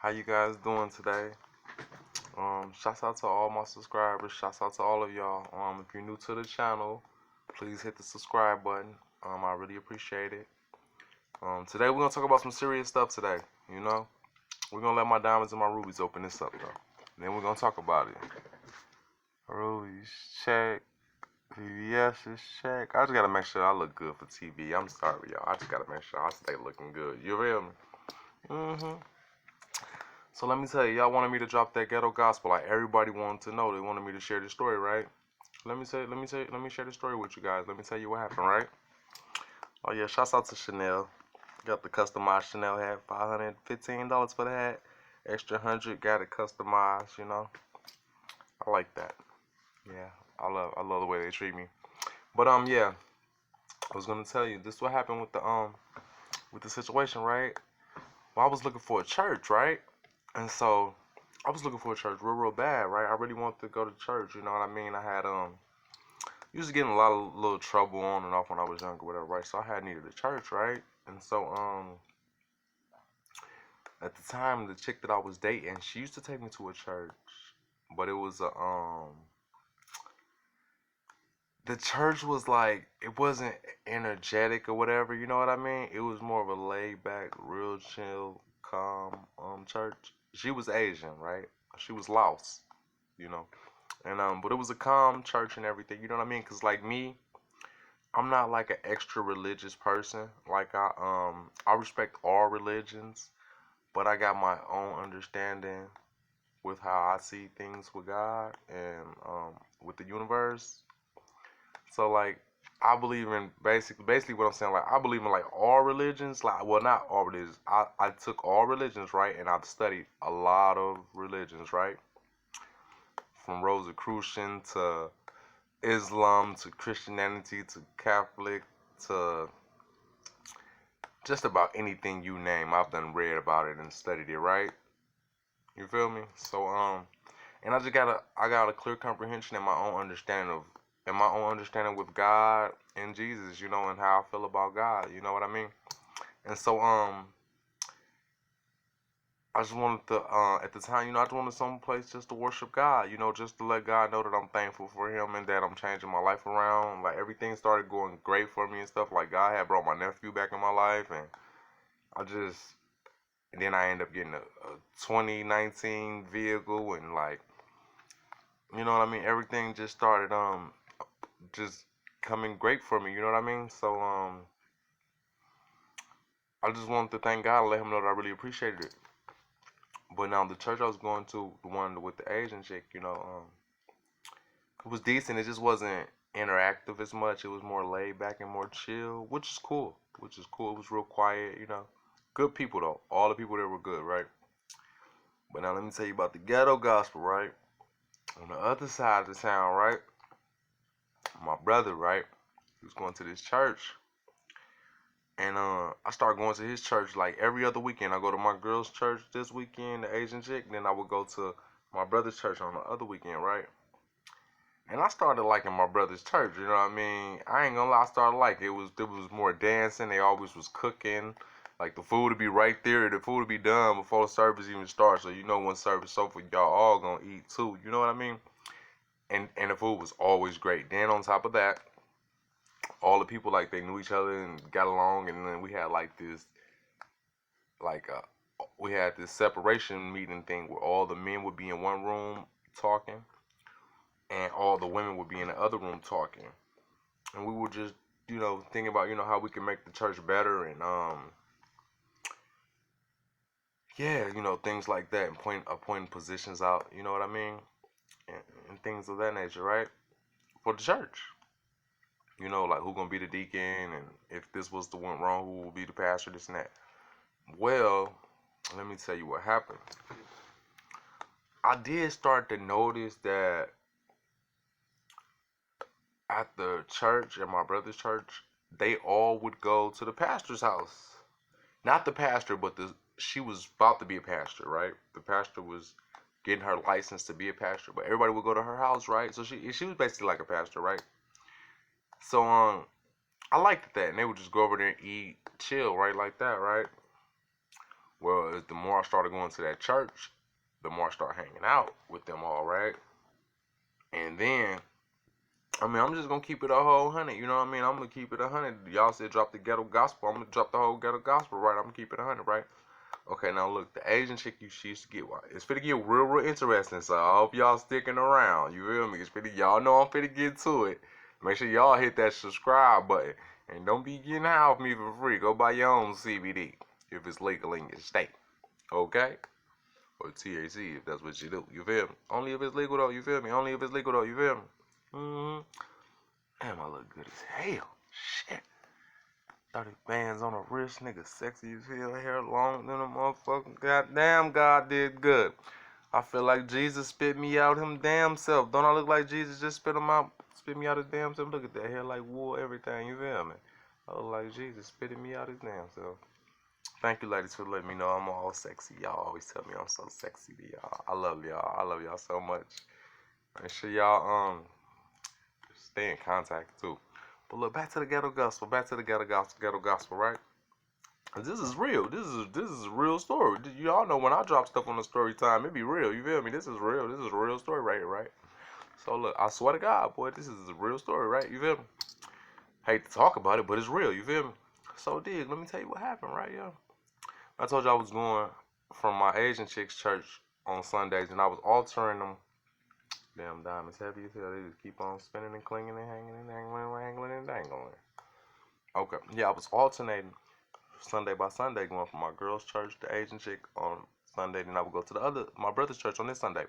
How you guys doing today? Shouts out to all my subscribers. Shouts out to all of y'all. If you're new to the channel, please hit the subscribe button. I really appreciate it. Today we're gonna talk about some serious stuff today. You know, we're gonna let my diamonds and my rubies open this up though. And then we're gonna talk about it. Rubies check. VVS is check. I just gotta make sure I look good for TV. I'm sorry, y'all. I just gotta make sure I stay looking good. You feel me? So let me tell you, y'all wanted me to drop that ghetto gospel. Like everybody wanted to know. They wanted me to share the story, right? Let me share the story with you guys. Let me tell you what happened, right? Oh yeah, shouts out to Chanel. Got the customized Chanel hat, $515 for the hat. Extra 100, got it customized, you know. I like that. Yeah, I love the way they treat me. But yeah, I was gonna tell you, this is what happened with the situation, right? Well, I was looking for a church, right? And so I was looking for a church real bad, right? I really wanted to go to church, you know what I mean? I had used to get in a lot of little trouble on and off when I was younger, whatever, right? So I had needed a church, right? And so at the time the chick that I was dating, she used to take me to a church, but it was a the church was like, it wasn't energetic or whatever, you know what I mean? It was more of a laid back, real chill, calm church. She was Asian, right? She was Laos, you know. And but it was a calm church and everything, you know what I mean? Cause like me, I'm not like an extra religious person. Like I respect all religions, but I got my own understanding with how I see things with God and with the universe. So like I believe in basically what I'm saying, like I believe in like all religions, like well not all religions. I took all religions, right, and I've studied a lot of religions, right? From Rosicrucian to Islam to Christianity to Catholic to just about anything you name. I've done read about it and studied it, right? You feel me? So and I got a clear comprehension and my own understanding with God and Jesus, you know, and how I feel about God, you know what I mean? And so I just wanted to at the time, you know, I just wanted some place just to worship God, you know, just to let God know that I'm thankful for him and that I'm changing my life around. Like everything started going great for me and stuff. Like God had brought my nephew back in my life, and I just and then I ended up getting a 2019 vehicle, and like, you know what I mean, everything just started just coming great for me, you know what I mean? So I just wanted to thank God and let him know that I really appreciated it. But now the church I was going to, the one with the Asian chick, you know, it was decent. It just wasn't interactive as much. It was more laid back and more chill, which is cool. Which is cool. It was real quiet, you know. Good people though. All the people there were good, right? But now let me tell you about the ghetto gospel, right? On the other side of the town, right? My brother, right? He was going to this church. And I started going to his church like every other weekend. I go to my girl's church this weekend, the Asian chick. Then I would go to my brother's church on the other weekend, right? And I started liking my brother's church, you know what I mean? I ain't gonna lie, I started liking it. There was more dancing, they always was cooking. Like the food would be right there, the food would be done before the service even starts. So you know when service over, y'all all gonna eat too, you know what I mean? And the food was always great. Then on top of that, all the people like they knew each other and got along, and then we had like this like we had this separation meeting thing where all the men would be in one room talking and all the women would be in the other room talking, and we were just, you know, thinking about, you know, how we can make the church better, and yeah, you know, things like that, and appointing positions out, you know what I mean, and things of that nature, right, for the church, you know, like who gonna be the deacon, and if this was the one wrong, who will be the pastor, this and that. Well, let me tell you what happened. I did start to notice that at the church, at my brother's church, they all would go to the pastor's house. Not the pastor, but she was about to be a pastor, right? The pastor was getting her license to be a pastor, but everybody would go to her house, right? So she was basically like a pastor, right? So I liked that, and they would just go over there and eat, chill, right, like that, right? Well, the more I started going to that church, the more I started hanging out with them all, right? And then, I mean, I'm just gonna keep it a whole 100. You know what I mean? I'm gonna keep it 100. Y'all said drop the ghetto gospel. I'm gonna drop the whole ghetto gospel, right? I'm gonna keep it 100, right? Okay, now look, the Asian chick she used to get, it's finna get real interesting. So I hope y'all sticking around. You feel me? It's finna, y'all know I'm finna get to it. Make sure y'all hit that subscribe button. And don't be getting high off me for free. Go buy your own CBD if it's legal in your state. Okay? Or THC if that's what you do. You feel me? Only if it's legal though. You feel me? Only if it's legal though. You feel me? Damn, I look good as hell. Shit. 30 bands on a wrist, nigga sexy as hell, hair long than a motherfucking goddamn God did good. I feel like Jesus spit me out him damn self. Don't I look like Jesus just spit me out his damn self? Look at that hair like wool, everything, you feel me? I look like Jesus spitting me out his damn self. Thank you ladies for letting me know I'm all sexy. Y'all always tell me I'm so sexy to y'all. I love y'all. I love y'all so much. Make sure y'all stay in contact too. But look, back to the ghetto gospel. Back to the ghetto gospel, right? This is real. This is a real story. Y'all know when I drop stuff on the story time, it be real. You feel me? This is real. This is a real story right here, right? So look, I swear to God, boy, this is a real story, right? You feel me? Hate to talk about it, but it's real. You feel me? So dig, let me tell you what happened, right, yo? I told you I was going from my Asian chick's church on Sundays, and I was altering them. Damn diamonds heavy as hell. They just keep on spinning and clinging and hanging and dangling and dangling. Okay, yeah, I was alternating Sunday by Sunday, going from my girl's church to Asian chick on Sunday, then I would go to my brother's church on this Sunday.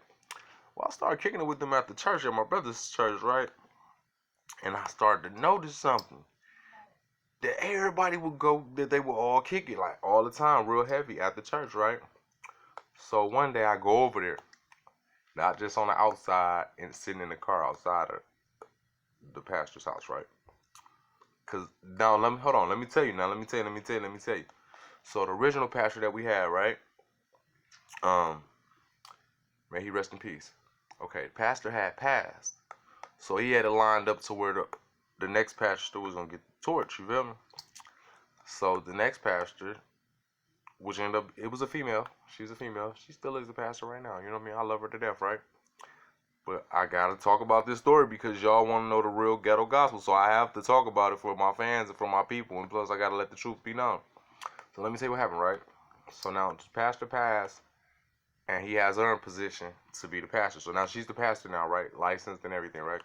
Well, I started kicking it with them at the church, at my brother's church, right? And I started to notice something. That everybody would go, that they would all kick it, like, all the time, real heavy at the church, right? So one day I go over there, not just on the outside and sitting in the car outside of the pastor's house, right? Cause now let me tell you. So the original pastor that we had, right? May he rest in peace. Okay, the pastor had passed, so he had it lined up to where the next pastor was gonna get the torch. You feel me? So the next pastor, which ended up, it was a female. She's a female. She still is a pastor right now. You know what I mean? I love her to death, right? But I gotta talk about this story because y'all want to know the real ghetto gospel. So I have to talk about it for my fans and for my people. And plus, I gotta let the truth be known. So let me tell you what happened, right? So now the pastor passed, and he has her in position to be the pastor. So now she's the pastor now, right? Licensed and everything, right?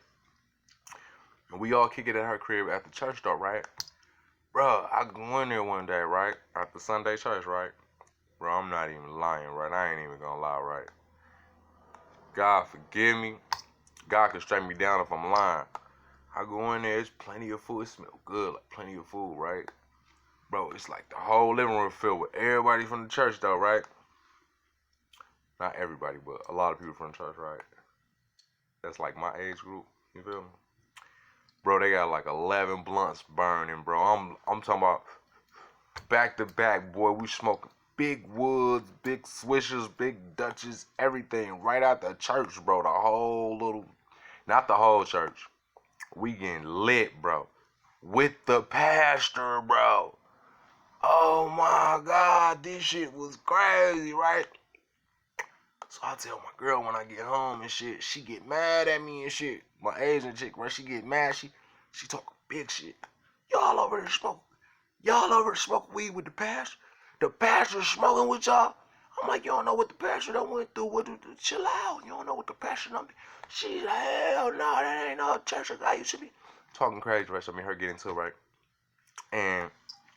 And we all kick it at her crib at the church, though, right? Bro, I go in there one day, right? At the Sunday church, right? Bro, I'm not even lying, right? I ain't even gonna lie, right? God forgive me. God can straighten me down if I'm lying. I go in there, it's plenty of food. It smells good, like plenty of food, right? Bro, it's like the whole living room filled with everybody from the church, though, right? Not everybody, but a lot of people from the church, right? That's like my age group. You feel me? Bro, they got like 11 blunts burning, bro. I'm talking about back to back, boy. We smoking big woods, big swishers, big Dutches, everything right out the church, bro. The whole little, not the whole church. We getting lit, bro. With the pastor, bro. Oh my God, this shit was crazy, right? So I tell my girl when I get home and shit, she get mad at me and shit. My Asian chick, right? She get mad. She talk big shit. Y'all over there smoking. Y'all over there smoking weed with the pastor. The pastor smoking with y'all. I'm like, you don't know what the pastor done went through. Chill out. You don't know what the pastor done. She's like, hell no, that ain't no church I used to be. Talking crazy, right? So I mean, her get into it, right? And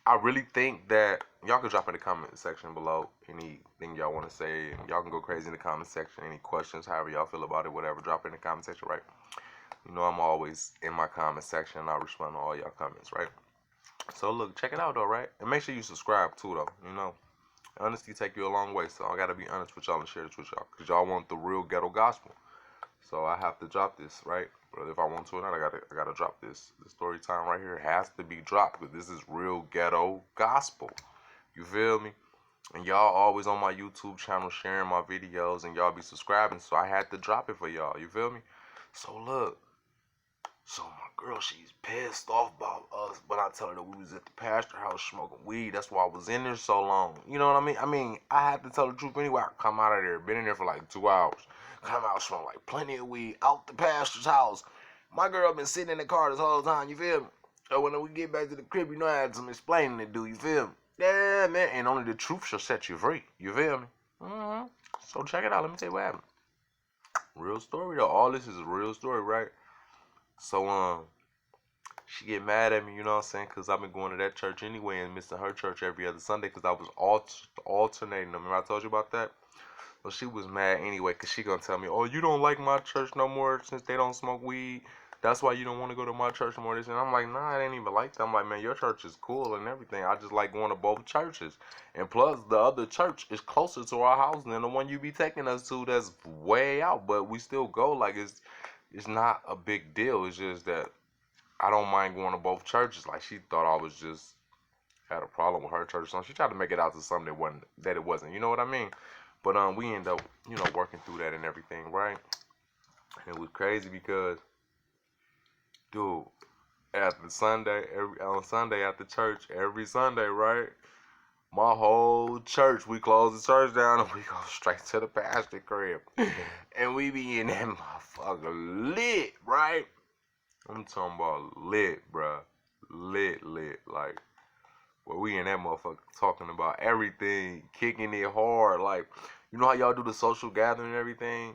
I really think that y'all can drop in the comment section below anything y'all want to say. Y'all can go crazy in the comment section. Any questions, however y'all feel about it, whatever, drop it in the comment section, right? You know I'm always in my comment section and I respond to all y'all comments, right? So look, check it out though, right? And make sure you subscribe too though, you know. Honesty take you a long way, so I gotta be honest with y'all and share this with y'all. Cause y'all want the real ghetto gospel. So I have to drop this, right? But if I want to or not, I gotta drop this. The story time right here has to be dropped because this is real ghetto gospel. You feel me? And y'all always on my YouTube channel sharing my videos and y'all be subscribing, so I had to drop it for y'all. You feel me? So look, So my girl, she's pissed off about us, but I tell her that we was at the pastor house smoking weed. That's why I was in there so long. You know what I mean? I had to tell the truth anyway. I come out of there, been in there for like 2 hours. Come out smoking like plenty of weed out the pastor's house. My girl been sitting in the car this whole time. You feel me? So when we get back to the crib, you know I had some explaining to do. You feel me? Yeah, man. And only the truth shall set you free. You feel me? So check it out. Let me tell you what happened. Real story though. All this is a real story, right? So she get mad at me, you know what I'm saying? Because I've been going to that church anyway and missing her church every other Sunday because I was alternating them. Remember I told you about that? Well, she was mad anyway because she going to tell me, oh, you don't like my church no more since they don't smoke weed. That's why you don't want to go to my church no more. And I'm like, nah, I ain't even like that. I'm like, man, your church is cool and everything. I just like going to both churches. And plus, the other church is closer to our house than the one you be taking us to that's way out. But we still go. Like, it's not a big deal. It's just that I don't mind going to both churches. Like she thought I was just had a problem with her church, so she tried to make it out to something that it wasn't. You know what I mean? But we end up working through that and everything, right? And it was crazy because, dude, after Sunday, on Sunday after church, every Sunday, right? My whole church, we close the church down and we go straight to the pastor crib, and we be in that motherfucker lit, right? I'm talking about lit, bruh. Lit. Like, well, we in that motherfucker talking about everything, kicking it hard. Like, you know how y'all do the social gathering and everything?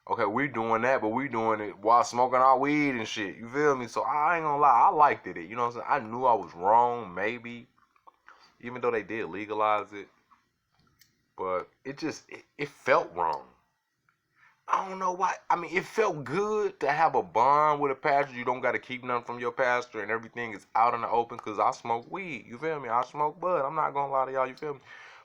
Okay, we doing that, but we doing it while smoking our weed and shit. You feel me? So I ain't gonna lie, I liked it. You know what I'm saying? I knew I was wrong, maybe, even though they did legalize it. But it felt wrong. I don't know why. It felt good to have a bond with a pastor. You don't got to keep nothing from your pastor and everything is out in the open because I smoke weed. You feel me? I smoke bud. I'm not going to lie to y'all. You feel me?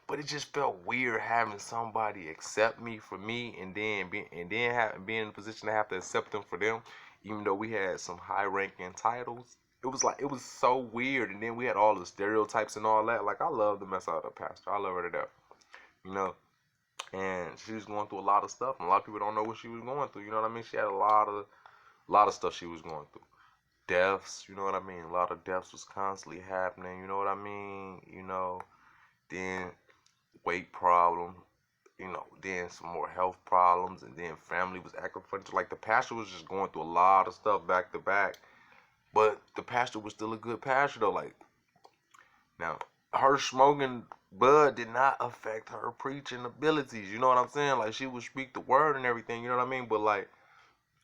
But it just felt weird having somebody accept me for me and then being in a position to have to accept them for them, even though we had some high ranking titles. It was so weird. And then we had all the stereotypes and all that. Like, I love the mess out of the pastor. I love her to death. You know? And she was going through a lot of stuff, and a lot of people don't know what she was going through. You know what I mean? She had a lot of stuff she was going through. Deaths, you know what I mean? A lot of deaths was constantly happening. You know what I mean? Then weight problems. Then some more health problems, and then family was acting funny. Like the pastor was just going through a lot of stuff back to back, but the pastor was still a good pastor though. Like now, her smoking bud did not affect her preaching abilities. You know what I'm saying? Like, she would speak the word and everything. You know what I mean? But like,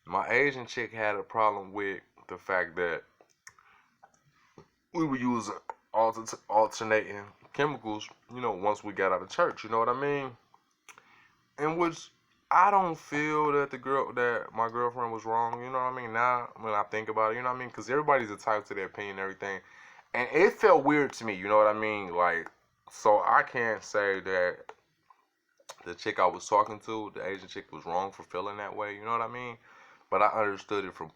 my Asian chick had a problem with the fact that we were using alternating chemicals. Once we got out of church. You know what I mean? And which I don't feel that my girlfriend was wrong. You know what I mean? Now when I think about it, you know what I mean? Because everybody's entitled to their opinion and everything. And it felt weird to me, you know what I mean? Like, so I can't say that the chick I was talking to, the Asian chick, was wrong for feeling that way, you know what I mean? But I understood it from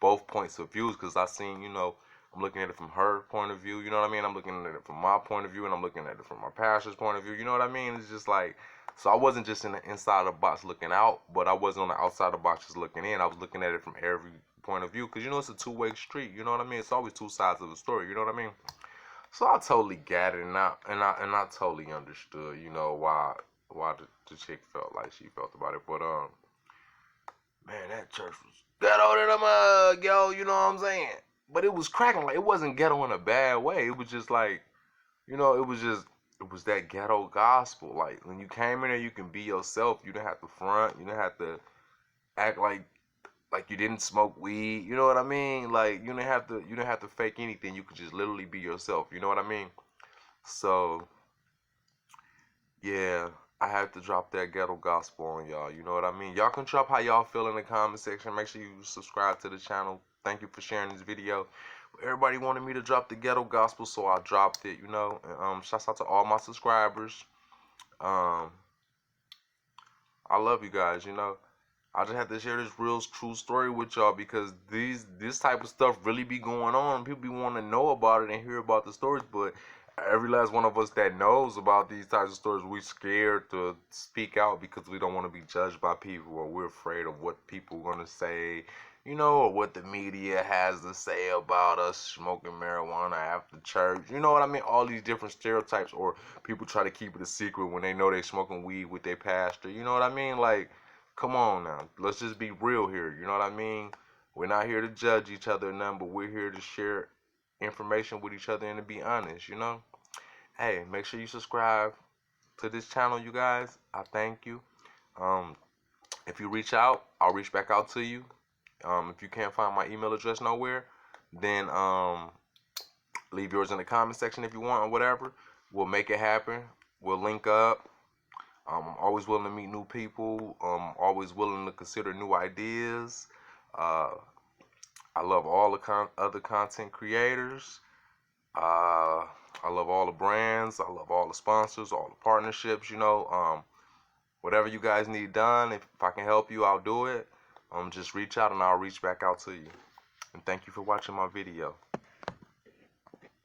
both points of views because I seen, I'm looking at it from her point of view, you know what I mean? I'm looking at it from my point of view, and I'm looking at it from my pastor's point of view, you know what I mean? It's just like, so I wasn't just in the inside of the box looking out, but I wasn't on the outside of the box just looking in. I was looking at it from every point of view because, it's a two-way street, you know what I mean? It's always two sides of the story, you know what I mean? So I totally got it, and I totally understood, why the chick felt like she felt about it. But man, that church was ghetto to the mug, yo. You know what I'm saying? But it was cracking. Like, it wasn't ghetto in a bad way. It was just like, it was that ghetto gospel. Like, when you came in there, you can be yourself. You didn't have to front. You didn't have to act like you didn't smoke weed. You know what I mean? Like, you didn't have to fake anything. You could just literally be yourself. You know what I mean? So yeah, I had to drop that ghetto gospel on y'all. You know what I mean? Y'all can drop how y'all feel in the comment section. Make sure you subscribe to the channel. Thank you for sharing this video. Everybody wanted me to drop the ghetto gospel, so I dropped it, shouts out to all my subscribers. I love you guys, I just have to share this real true story with y'all because this type of stuff really be going on. People be wanting to know about it and hear about the stories, but every last one of us that knows about these types of stories, we scared to speak out because we don't want to be judged by people, or we're afraid of what people are going to say. you know, or what the media has to say about us smoking marijuana after church. You know what I mean? All these different stereotypes, or people try to keep it a secret when they know they smoking weed with their pastor. You know what I mean? Like, come on now. Let's just be real here. You know what I mean? We're not here to judge each other or nothing, but we're here to share information with each other and to be honest, you know? Hey, make sure you subscribe to this channel, you guys. I thank you. Um, if you reach out, I'll reach back out to you. If you can't find my email address nowhere, then leave yours in the comment section if you want or whatever. We'll make it happen. We'll link up. I'm always willing to meet new people. Always willing to consider new ideas. Uh, I love all the other content creators. I love all the brands. I love all the sponsors, all the partnerships. You know, whatever you guys need done, if I can help you, I'll do it. Just reach out and I'll reach back out to you. And thank you for watching my video.